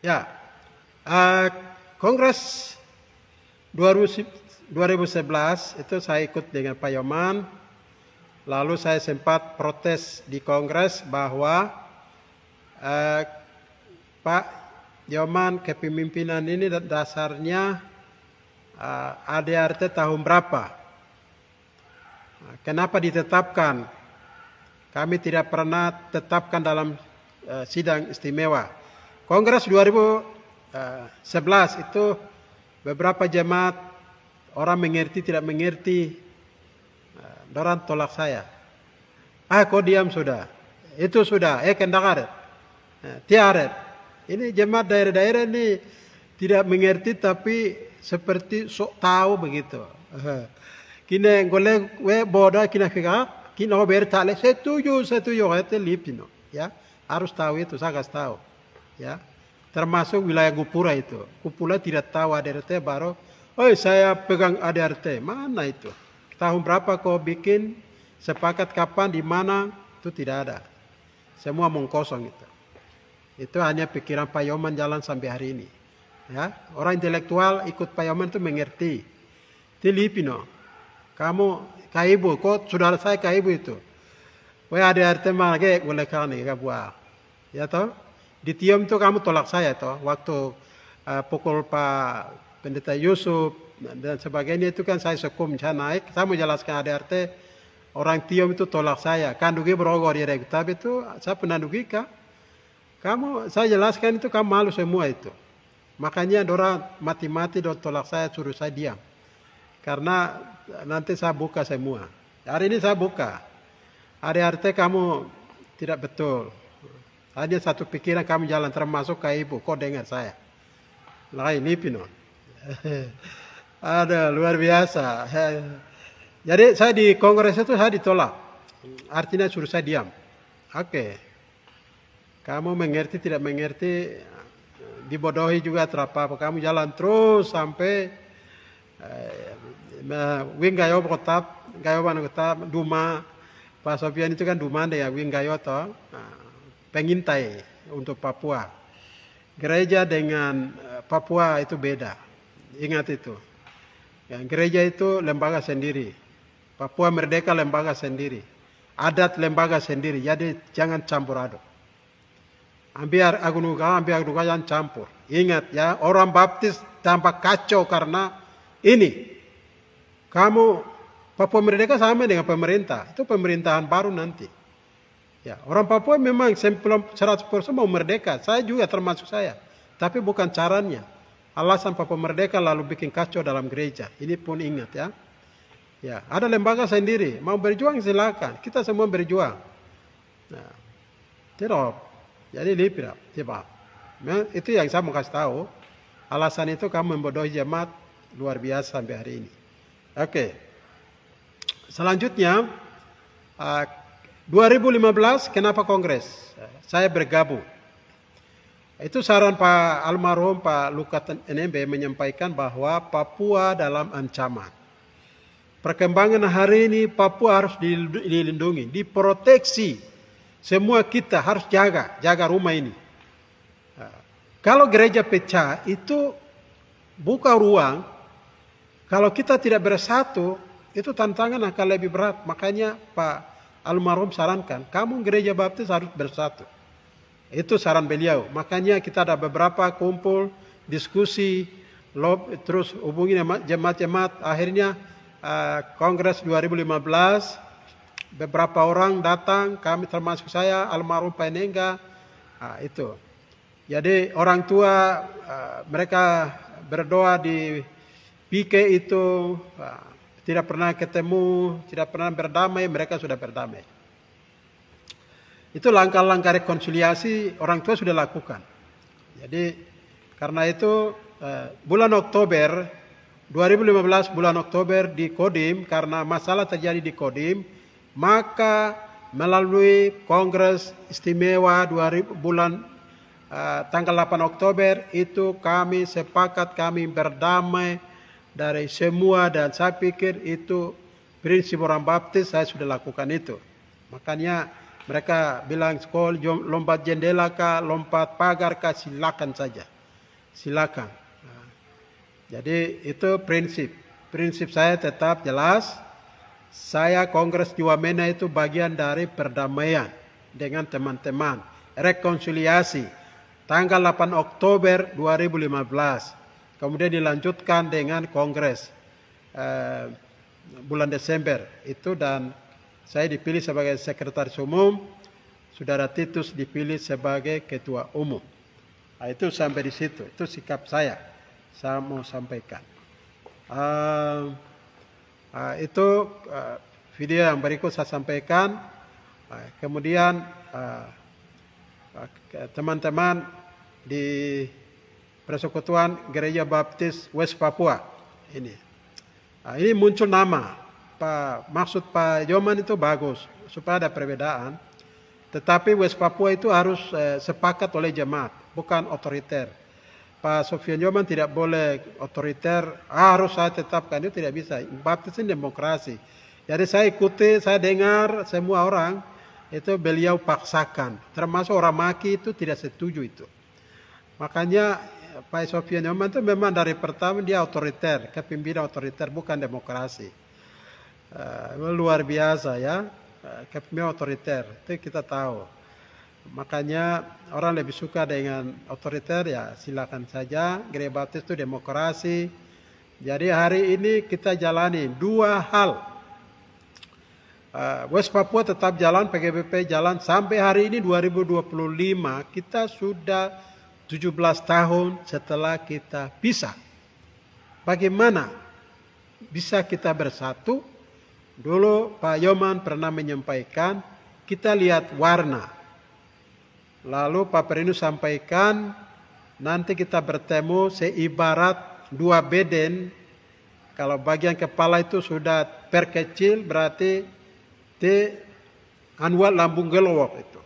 Ya, eh, Kongres 2011 itu saya ikut dengan Pak Yoman. Lalu saya sempat protes di Kongres bahwa Pak Yoman kepemimpinan ini dasarnya ADRT tahun berapa? Kenapa ditetapkan? Kami tidak pernah tetapkan dalam sidang istimewa. Kongres 2011 itu beberapa jemaat orang mengerti tidak mengerti, orang tolak saya. Kau diam sudah. Itu sudah. Kendangaret. Tiaret. Ini jemaat daerah-daerah ini tidak mengerti tapi seperti sok tahu begitu. Kini golek we bodoh kina fika kina bertale setuju itu lipino. Ya, harus tahu itu, saya harus tahu. Ya, termasuk wilayah Gupura itu. Gupura tidak tahu ADRT baru, saya pegang ADRT. Mana itu? Tahun berapa kau bikin? Sepakat kapan? Di mana? Itu tidak ada. Semua mengkosong itu. Itu hanya pikiran Pak Yoman jalan sampai hari ini. Ya, orang intelektual ikut Pak Yoman itu mengerti. Filipino, kamu kaibu, kok saudara saya kaibu itu. ADRT mana ke boleh kan ya buah. Ya toh? Di Tiom itu kamu tolak saya toh waktu pukul Pak Pendeta Yusuf dan sebagainya itu kan saya sekum saya naik, saya mau jelaskan ADRT, orang Tiom itu tolak saya, kan dugi berogor direct, tapi itu saya pernah dugi kah? Kamu saya jelaskan itu kamu malu semua itu, makanya orang mati-mati dan tolak saya, suruh saya diam, karena nanti saya buka semua. Hari ini saya buka, ADRT kamu tidak betul. Hanya satu pikiran kamu jalan termasuk ke ibu. Kau dengar saya. Lain lipino. Ada luar biasa. Jadi saya di kongres itu saya ditolak. Artinya suruh saya diam. Oke. Kamu mengerti tidak mengerti, dibodohi juga terapa. Kamu jalan terus sampai wing gayo kotap, gayo mana kotap, Duma. Pak Sofian itu kan Duma deh ya, wing gayo toh. Pengintai untuk Papua. Gereja dengan Papua itu beda. Ingat itu. Ya, gereja itu lembaga sendiri. Papua Merdeka lembaga sendiri. Adat lembaga sendiri. Jadi jangan campur aduk. Ambil agunuga jangan campur. Ingat ya, orang baptis tampak kacau karena ini. Kamu Papua Merdeka sama dengan pemerintah. Itu pemerintahan baru nanti. Ya, orang Papua memang sebelum 100% mau merdeka. Saya juga termasuk saya. Tapi bukan caranya. Alasan Papua merdeka lalu bikin kacau dalam gereja. Ini pun ingat ya. Ya, ada lembaga sendiri. Mau berjuang silakan. Kita semua berjuang. Nah, tidak. Jadi lipira, tiba. Itu yang saya mau kasih tahu. Alasan itu kamu membodohi jemaat luar biasa sampai hari ini. Oke. Selanjutnya 2015 kenapa kongres? Saya bergabung. Itu saran Pak almarhum Pak Lukas NMB menyampaikan bahwa Papua dalam ancaman. Perkembangan hari ini Papua harus dilindungi, diproteksi. Semua kita harus jaga rumah ini. Kalau gereja pecah itu buka ruang. Kalau kita tidak bersatu, itu tantangan akan lebih berat. Makanya Pak almarhum sarankan, kamu gereja baptis harus bersatu. Itu saran beliau. Makanya kita ada beberapa kumpul, diskusi, terus hubungi jemaat-jemaat. Akhirnya Kongres 2015, beberapa orang datang, kami termasuk saya, almarhum Pak Enengga, itu. Jadi orang tua mereka berdoa di PK itu, tidak pernah ketemu, tidak pernah berdamai, mereka sudah berdamai. Itu langkah-langkah rekonsiliasi orang tua sudah lakukan. Jadi karena itu bulan Oktober 2015 bulan Oktober di Kodim, karena masalah terjadi di Kodim, maka melalui Kongres Istimewa tanggal 8 Oktober itu kami sepakat, kami berdamai dari semua, dan saya pikir itu prinsip orang baptis, saya sudah lakukan itu. Makanya mereka bilang, lompat jendela kah, lompat pagar kah, silakan saja. silakan. Jadi itu prinsip saya tetap jelas. Saya Kongres di Wamena itu bagian dari perdamaian dengan teman-teman, rekonsiliasi tanggal 8 Oktober 2015. Kemudian dilanjutkan dengan Kongres bulan Desember itu, dan saya dipilih sebagai sekretaris umum, Saudara Titus dipilih sebagai ketua umum. Nah, itu sampai di situ, itu sikap saya mau sampaikan. Itu video yang berikut saya sampaikan. Kemudian teman-teman di Persekutuan Gereja Baptis West Papua ini muncul nama maksud Pak Yoman itu bagus supaya ada perbedaan, tetapi West Papua itu harus sepakat oleh jemaat, bukan otoriter. Pak Sofian Yoman tidak boleh otoriter, harus saya tetapkan, itu tidak bisa. Baptis ini demokrasi. Jadi saya ikuti, saya dengar semua orang itu beliau paksakan, termasuk orang Maki itu tidak setuju itu. Makanya Pak Sofian Yoman itu memang dari pertama dia otoriter, kepemimpinan otoriter, bukan demokrasi. Luar biasa ya, kepemimpinan otoriter, itu kita tahu. Makanya orang lebih suka dengan otoriter, ya silakan saja. Gereja Baptis itu demokrasi. Jadi hari ini kita jalani dua hal. West Papua tetap jalan, PGBP jalan sampai hari ini 2025. Kita sudah 17 tahun setelah kita pisah. Bagaimana bisa kita bersatu? Dulu Pak Yoman pernah menyampaikan, kita lihat warna. Lalu Pak Perinu sampaikan, nanti kita bertemu seibarat dua beden. Kalau bagian kepala itu sudah perkecil, berarti anwar lambung gelowok itu.